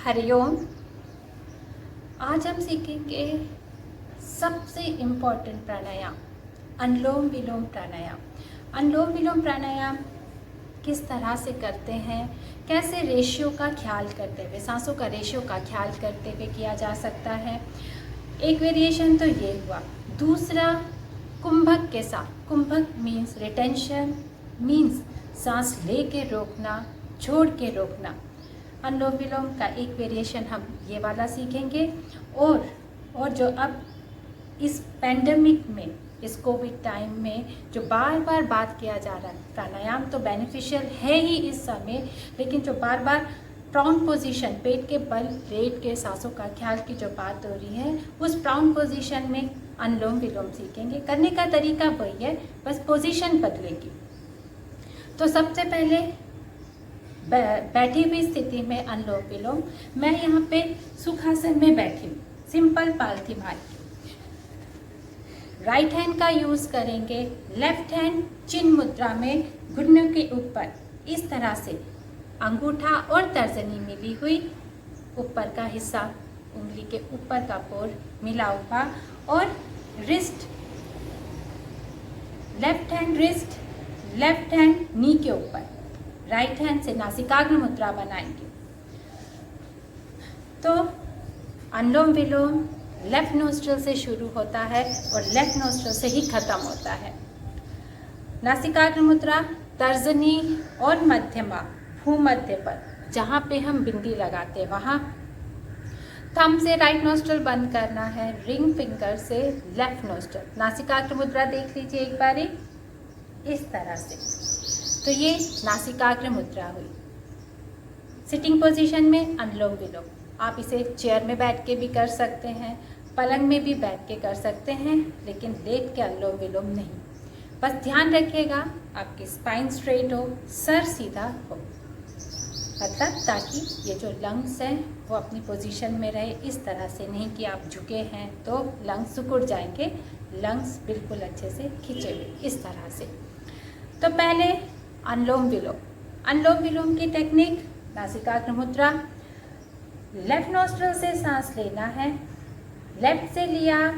हरिओम। आज हम सीखेंगे सबसे इम्पॉर्टेंट प्राणायाम, अनुलोम विलोम प्राणायाम। अनुलोम विलोम प्राणायाम किस तरह से करते हैं, कैसे रेशियो का ख्याल करते हुए, सांसों का रेशियो का ख्याल करते हुए किया जा सकता है। एक वेरिएशन तो ये हुआ। दूसरा, कुंभक के साथ। कुंभक मीन्स रिटेंशन, मीन्स सांस ले के रोकना, छोड़ के रोकना। अनुलोम विलोम का एक वेरिएशन हम ये वाला सीखेंगे। और जो अब इस पैंडेमिक में, इस कोविड टाइम में जो बार बार बात किया जा रहा है, प्राणायाम तो बेनिफिशियल है ही इस समय, लेकिन जो बार बार प्राउन पोजीशन, पेट के बल लेट के सांसों का ख्याल की जो बात हो रही है, उस प्राउन पोजीशन में अनुलोम विलोम सीखेंगे। करने का तरीका वही है, बस पोजीशन बदलेगी। तो सबसे पहले बैठी हुई स्थिति में अनुलोम विलोम। मैं यहाँ पे सुखासन में बैठी हूँ, सिंपल पालथी मार के। राइट हैंड का यूज़ करेंगे, लेफ्ट हैंड चिन्ह मुद्रा में घुटनों के ऊपर इस तरह से अंगूठा और तर्जनी मिली हुई, ऊपर का हिस्सा उंगली के ऊपर का पोर मिला हुआ, और wrist, left hand wrist, left hand knee के ऊपर, राइट हैंड से नासिकाग्र मुद्रा बनाएंगे। तो अनुलोम विलोम लेफ्ट नोस्ट्रल से शुरू होता है और लेफ्ट नोस्ट्रल से ही खत्म होता है। नासिकाग्र मुद्रा तर्जनी और मध्यमा भूमध्य पर, जहाँ पे हम बिंदी लगाते हैं वहाँ थंब से राइट नोस्ट्रल बंद करना है, रिंग फिंगर से लेफ्ट नोस्ट्रल। नासिकाग्र मुद्रा देख लीजिए एक बारी, इस तरह से। तो ये नासिकाग्र मुद्रा हुई। सिटिंग पोजीशन में अनुलोम विलोम। आप इसे चेयर में बैठ के भी कर सकते हैं, पलंग में भी बैठ के कर सकते हैं, लेकिन लेट के अनुलोम विलोम नहीं। बस ध्यान रखिएगा आपकी स्पाइन स्ट्रेट हो, सर सीधा हो, मतलब ताकि ये जो लंग्स हैं वो अपनी पोजीशन में रहे। इस तरह से नहीं कि आप झुके हैं तो लंग्स सिकुड़ जाएंगे, लंग्स बिल्कुल अच्छे से खिंचे हुए, इस तरह से। तो पहले अनुलोम विलोम। अनुलोम विलोम की टेक्निक, नासिकाग्र मुद्रा, लेफ्ट नोस्ट्रल से सांस लेना है, लेफ्ट से लिया,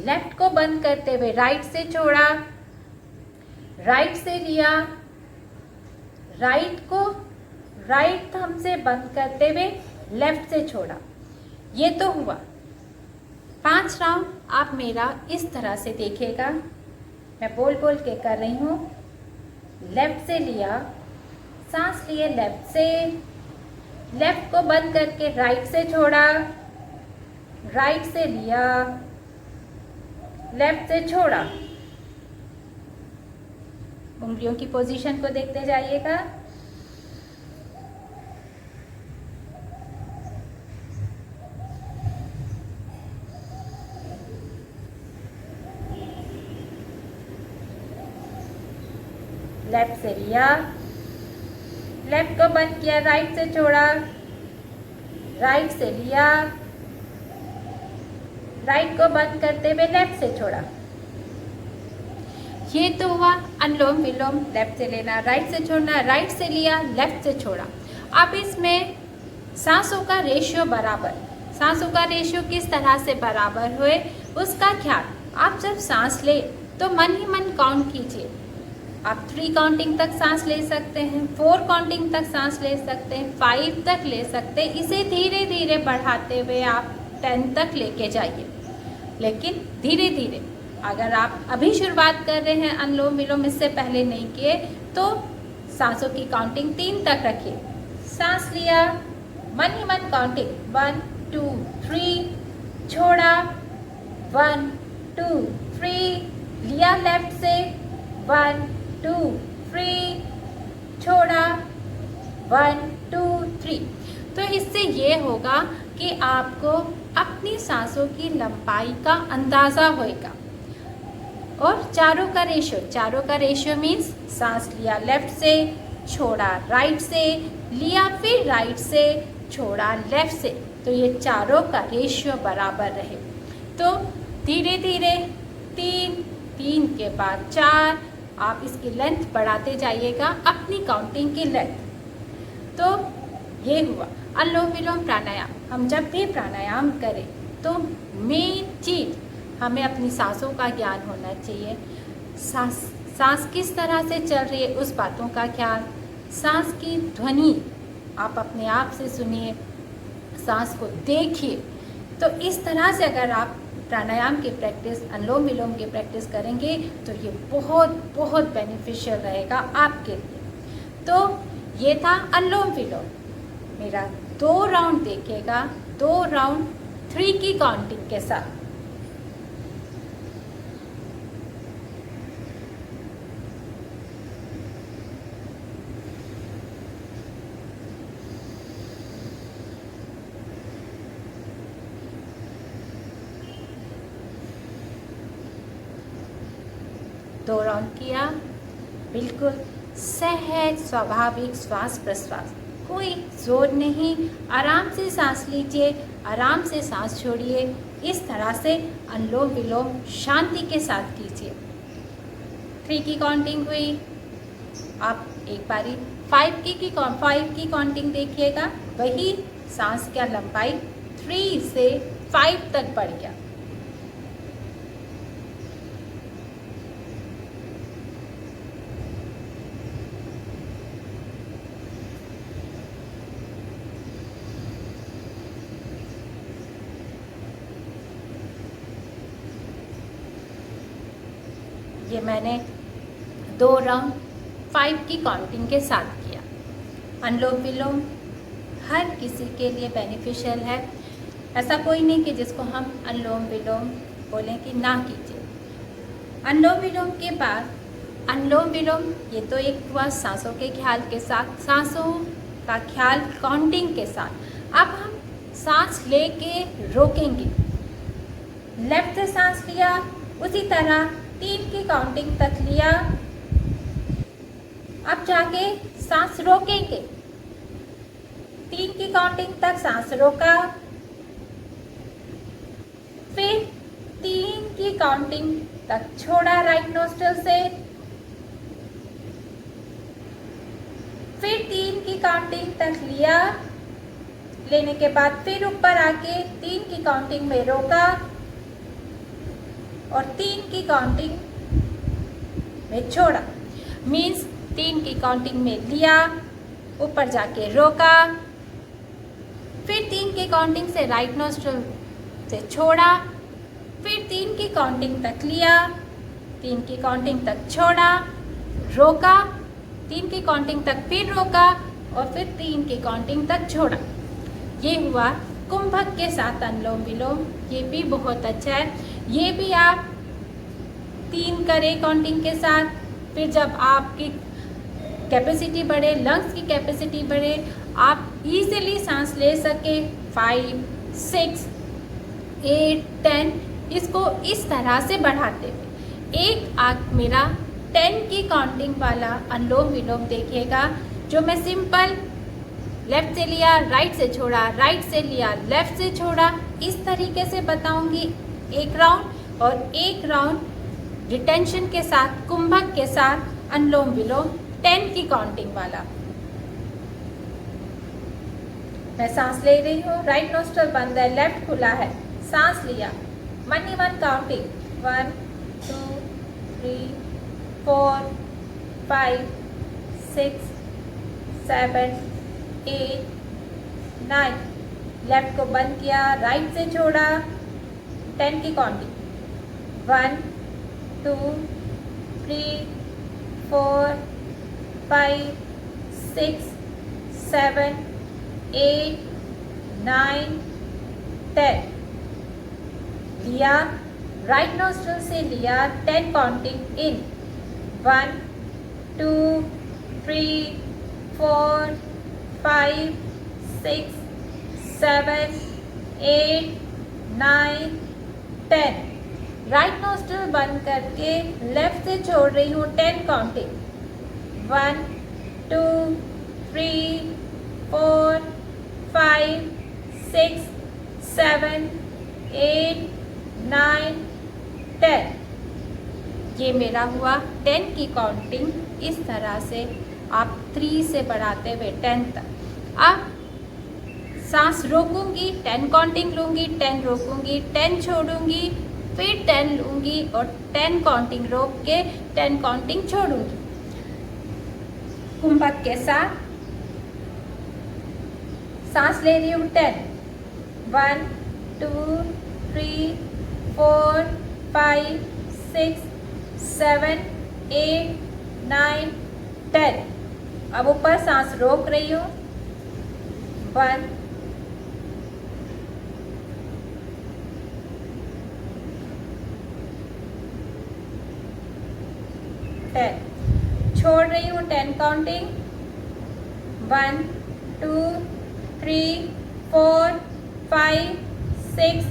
लेफ्ट को बंद करते हुए राइट से छोड़ा, राइट से लिया, राइट को राइट थंब से बंद करते हुए लेफ्ट से छोड़ा। ये तो हुआ। 5 राउंड आप मेरा इस तरह से देखिएगा, मैं बोल बोल के कर रही हूँ। लेफ्ट से लिया, सांस लिए लेफ्ट से, लेफ्ट को बंद करके राइट से छोड़ा, राइट से लिया, लेफ्ट से छोड़ा। उंगलियों की पोजीशन को देखते जाइएगा। लेफ्ट से लिया, लेफ्ट को बंद किया, राइट से छोड़ा, राइट से लिया, राइट को बंद करते हुए लेफ्ट से छोड़ा। ये तो हुआ अनुलोम विलोम। लेफ्ट से लेना, राइट से छोड़ना, राइट से लिया, लेफ्ट से छोड़ा। अब इसमें सांसों का रेशियो बराबर, सांसों का रेशियो किस तरह से बराबर हुए उसका ख्याल। आप जब सांस ले तो मन ही मन काउंट कीजिए। आप 3 काउंटिंग तक सांस ले सकते हैं, 4 काउंटिंग तक सांस ले सकते हैं, 5 तक ले सकते हैं। इसे धीरे धीरे बढ़ाते हुए आप 10 तक लेके जाइए, लेकिन धीरे धीरे। अगर आप अभी शुरुआत कर रहे हैं अनुलोम विलोम, इससे पहले नहीं किए, तो सांसों की काउंटिंग 3 तक रखिए। सांस लिया, मन ही मन काउंटिंग 1 2 3, छोड़ा 1 2 3, लिया लेफ्ट से 1 2 3, छोड़ा 1 2 3। तो इससे ये होगा कि आपको अपनी सांसों की लंबाई का अंदाज़ा होएगा। और चारों का रेशियो मीन्स सांस लिया लेफ्ट से, छोड़ा राइट से, लिया फिर राइट से, छोड़ा लेफ्ट से। तो ये चारों का रेशियो बराबर रहे। तो धीरे धीरे 3, 3 के बाद 4, आप इसकी लेंथ बढ़ाते जाइएगा, अपनी काउंटिंग की लेंथ। तो ये हुआ। अनुलोम विलोम प्राणायाम, हम जब भी प्राणायाम करें तो मेन चीज़ हमें अपनी सांसों का ज्ञान होना चाहिए। सांस किस तरह से चल रही है उस बातों का ख्याल, सांस की ध्वनि आप अपने आप से सुनिए, सांस को देखिए। तो इस तरह से अगर आप प्राणायाम की प्रैक्टिस, अनुलोम विलोम की प्रैक्टिस करेंगे तो ये बहुत बहुत बेनिफिशियल रहेगा आपके लिए। तो ये था अनुलोम विलोम। मेरा 2 राउंड देखिएगा, 2 राउंड 3 की काउंटिंग के साथ। दो राउंड किया, बिल्कुल सहज स्वाभाविक श्वास प्रश्वास, कोई जोर नहीं, आराम से सांस लीजिए, आराम से सांस छोड़िए। इस तरह से अनुलोम विलोम शांति के साथ कीजिए। 3 की काउंटिंग हुई, आप एक बारी 5 की काउंटिंग देखिएगा, वही सांस का लंबाई 3 से 5 तक बढ़ गया। ये मैंने 2 राउंड 5 की काउंटिंग के साथ किया। अनुलोम विलोम हर किसी के लिए बेनिफिशियल है, ऐसा कोई नहीं कि जिसको हम अनुलोम विलोम बोलें कि ना कीजिए। अनुलोम विलोम के बाद अनुलोम विलोम ये तो एक हुआ सांसों के ख्याल के साथ, सांसों का ख्याल काउंटिंग के साथ। अब हम सांस लेके रोकेंगे। लेफ्ट से सांस लिया, उसी तरह 3 की काउंटिंग तक लिया, अब जाके सांस रोकेंगे। 3 की काउंटिंग तक सांस रोका, फिर 3 की काउंटिंग तक छोड़ा राइट नोस्ट्रल से, फिर 3 की काउंटिंग तक लिया, लेने के बाद फिर ऊपर आके 3 की काउंटिंग में रोका और 3 की काउंटिंग में छोड़ा। मीन्स 3 की काउंटिंग में लिया, ऊपर जाके रोका, फिर 3 की काउंटिंग से राइट नोस्ट्रल से छोड़ा, फिर 3 की काउंटिंग तक लिया, 3 की काउंटिंग तक छोड़ा, रोका, 3 की काउंटिंग तक फिर रोका और फिर 3 की काउंटिंग तक छोड़ा। ये हुआ कुंभक के साथ अनुलोम विलोम। ये भी बहुत अच्छा है, ये भी आप 3 करें काउंटिंग के साथ। फिर जब आपकी कैपेसिटी बढ़े, लंग्स की कैपेसिटी बढ़े, आप इजीली सांस ले सके 5, 6, 8, 10, इसको इस तरह से बढ़ाते हुए एक आप मेरा 10 की काउंटिंग वाला अनुलोम विलोम देखिएगा, जो मैं सिंपल लेफ्ट से लिया, राइट से छोड़ा, राइट से लिया, लेफ्ट से छोड़ा, इस तरीके से बताऊंगी एक राउंड, और एक राउंड रिटेंशन के साथ, कुंभक के साथ अनुलोम विलोम 10 की काउंटिंग वाला। मैं सांस ले रही हूँ, राइट नोस्ट्रल बंद है, लेफ्ट खुला है, सांस लिया, 1 काउंटिंग, 1, 2, 3, 4, 5, 6, 7, 8, 9, लेफ्ट को बंद किया, राइट से छोड़ा, 10 की काउंटिंग, 1, 2, 3, 4, 5, 6, 7, 8, 9, 10, लिया, राइट नोस्ट्रल से लिया, 10 काउंटिंग इन, 1, 2, 3, 4, 5, 6, 7, 8, 9, 10, राइट नोस्ट्रल बंद करके लेफ्ट से छोड़ रही हूँ, 10 काउंटिंग, 1, 2, 3, 4, 5, 6, 7, 8, 9, 10। ये मेरा हुआ 10 की काउंटिंग। इस तरह से आप 3 से बढ़ाते हुए 10 तक। अब सांस रोकूंगी, 10 काउंटिंग लूंगी, 10 रोकूंगी, 10 छोड़ूंगी, फिर 10 लूंगी और 10 काउंटिंग रोक के 10 काउंटिंग छोड़ूंगी। कुंभक के साथ सांस ले रही हूँ 10, 1 2 3 4 5 6 7 8 9 10। अब ऊपर सांस रोक रही हूँ 1 10, छोड़ रही हूँ 10 काउंटिंग 1 2 3 4 5 6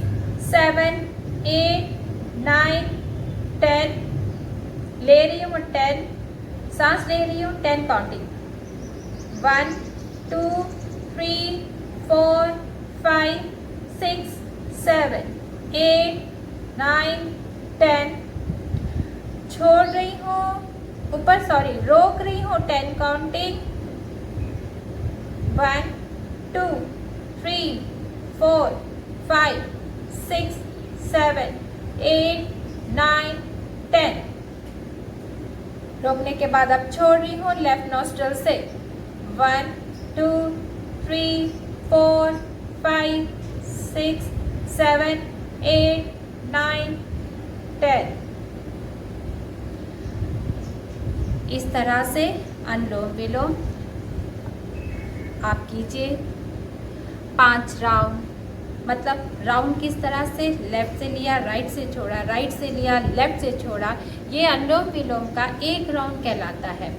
7 8 9 10। ले रही हूँ 10, सांस ले रही हूँ 10 काउंटिंग 1 2 3 4 5 6 7 8 9 10। छोड़ रही हूँ रोक रही हूँ 10 काउंटिंग 1 2 3 4 5 6 7 8 9 10। रोकने के बाद अब छोड़ रही हूँ लेफ्ट नॉस्ट्रल से 1 2 3 4 5 6 7 8 9 10। इस तरह से अनुलोम विलोम आप कीजिए 5 राउंड। मतलब राउंड किस तरह से, लेफ्ट से लिया राइट से छोड़ा, राइट से लिया लेफ्ट से छोड़ा, ये अनुलोम विलोम का एक राउंड कहलाता है।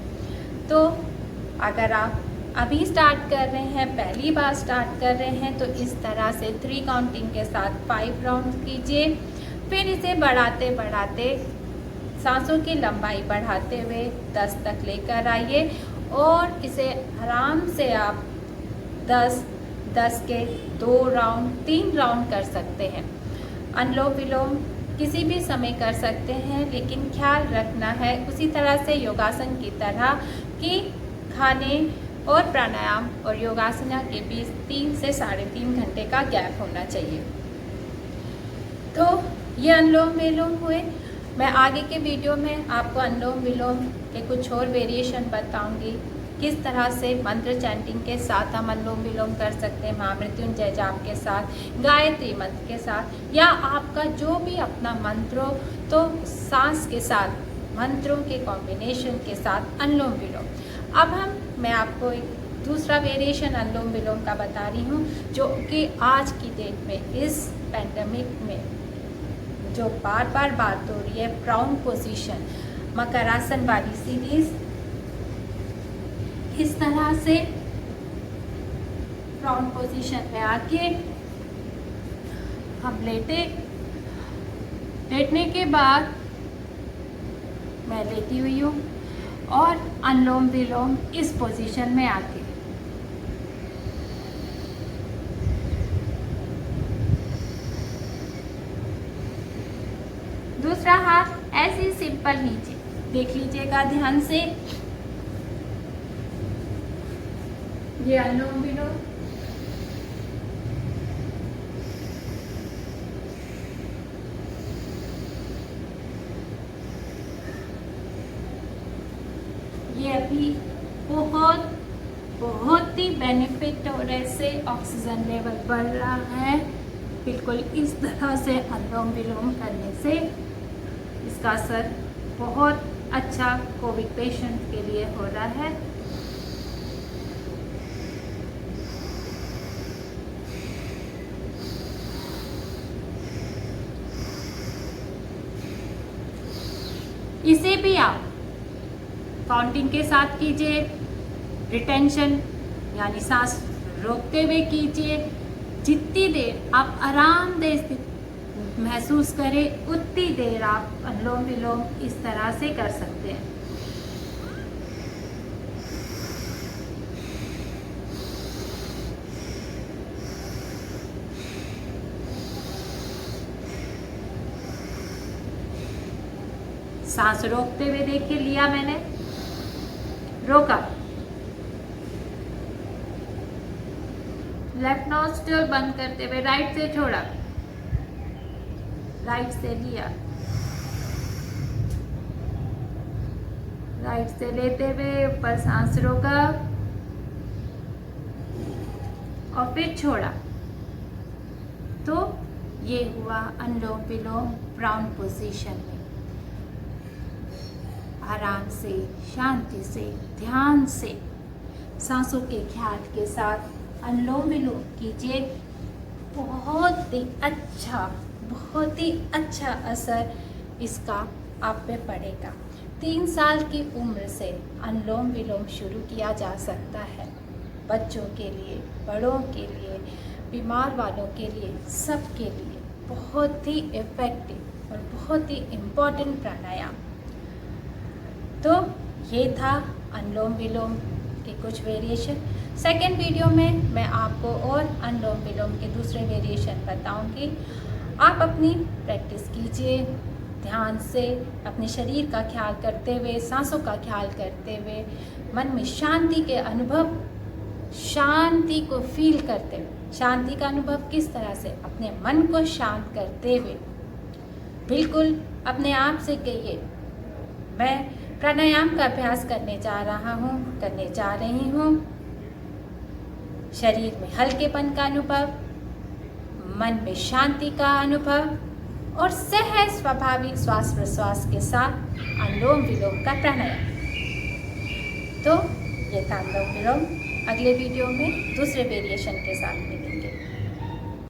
तो अगर आप अभी स्टार्ट कर रहे हैं, पहली बार स्टार्ट कर रहे हैं, तो इस तरह से 3 काउंटिंग के साथ 5 राउंड कीजिए। फिर इसे बढ़ाते बढ़ाते सांसों की लंबाई बढ़ाते हुए 10 तक लेकर आइए और इसे आराम से आप 10 के 2 राउंड 3 राउंड कर सकते हैं। अनुलोम विलोम किसी भी समय कर सकते हैं, लेकिन ख्याल रखना है उसी तरह से योगासन की तरह कि खाने और प्राणायाम और योगासना के बीच 3 से 3.5 घंटे का गैप होना चाहिए। तो ये अनुलोम विलोम हुए। मैं आगे के वीडियो में आपको अनुलोम विलोम के कुछ और वेरिएशन बताऊंगी, किस तरह से मंत्र चैंटिंग के साथ हम अनुलोम विलोम कर सकते हैं, महामृत्युंजय जाप के साथ, गायत्री मंत्र के साथ, या आपका जो भी अपना मंत्र हो तो सांस के साथ मंत्रों के कॉम्बिनेशन के साथ अनुलोम विलोम। अब मैं आपको एक दूसरा वेरिएशन अनुलोम विलोम का बता रही हूँ, जो कि आज की डेट में इस पैंडेमिक में जो बार बार बात हो रही है, प्राउन पोजीशन, मकरासन वाली सीरीज। इस तरह से प्राउन पोजीशन में आके हम लेटने के बाद मैं लेटी हुई हूँ और अनुलोम विलोम इस पोजीशन में आके दूसरा हाथ ऐसे सिंपल नीचे देख लीजिएगा ध्यान से। ये अनुलोम विलोम। ये अभी बहुत ही बेनिफिट और ऐसे ऑक्सीजन लेवल बढ़ रहा है। बिल्कुल इस तरह से अनुलोम विलोम करने से इसका असर बहुत अच्छा कोविड पेशेंट के लिए हो रहा है। इसे भी आप काउंटिंग के साथ कीजिए, रिटेंशन यानी सांस रोकते हुए कीजिए। जितनी देर आप आरामदेह महसूस करें उतनी देर आप अनुलोम विलोम इस तरह से कर सकते हैं। सांस रोकते हुए देखिए, लिया मैंने, रोका, लेफ्ट नोस्ट्रिल बंद करते हुए राइट से छोड़ा, राइट से लिया, राइट से लेते हुए ऊपर सांस रोका और फिर छोड़ा। तो ये हुआ अनुलोम विलोम ब्राउन पोजीशन में। आराम से, शांति से, ध्यान से, सांसों के ख्याल के साथ अनुलोम विलोम कीजिए। बहुत ही अच्छा असर इसका आप पे पड़ेगा। 3 साल की उम्र से अनुलोम विलोम शुरू किया जा सकता है। बच्चों के लिए, बड़ों के लिए, बीमार वालों के लिए, सब के लिए बहुत ही इफ़ेक्टिव और बहुत ही इम्पोर्टेंट प्राणायाम। तो ये था अनुलोम विलोम के कुछ वेरिएशन। सेकेंड वीडियो में मैं आपको और अनुलोम विलोम के दूसरे वेरिएशन बताऊंगी। आप अपनी प्रैक्टिस कीजिए ध्यान से, अपने शरीर का ख्याल करते हुए, सांसों का ख्याल करते हुए, मन में शांति के अनुभव, शांति को फील करते हुए। शांति का अनुभव किस तरह से? अपने मन को शांत करते हुए। बिल्कुल अपने आप से कहिए, मैं प्राणायाम का अभ्यास करने जा रहा हूँ, करने जा रही हूँ। शरीर में हल्केपन का अनुभव, मन में शांति का अनुभव और सहज स्वाभाविक श्वास प्रश्वास के साथ अनुलोम विलोम का प्राणायाम। तो ये था अनुलोम विलोम। अगले वीडियो में दूसरे वेरिएशन के साथ मिलेंगे।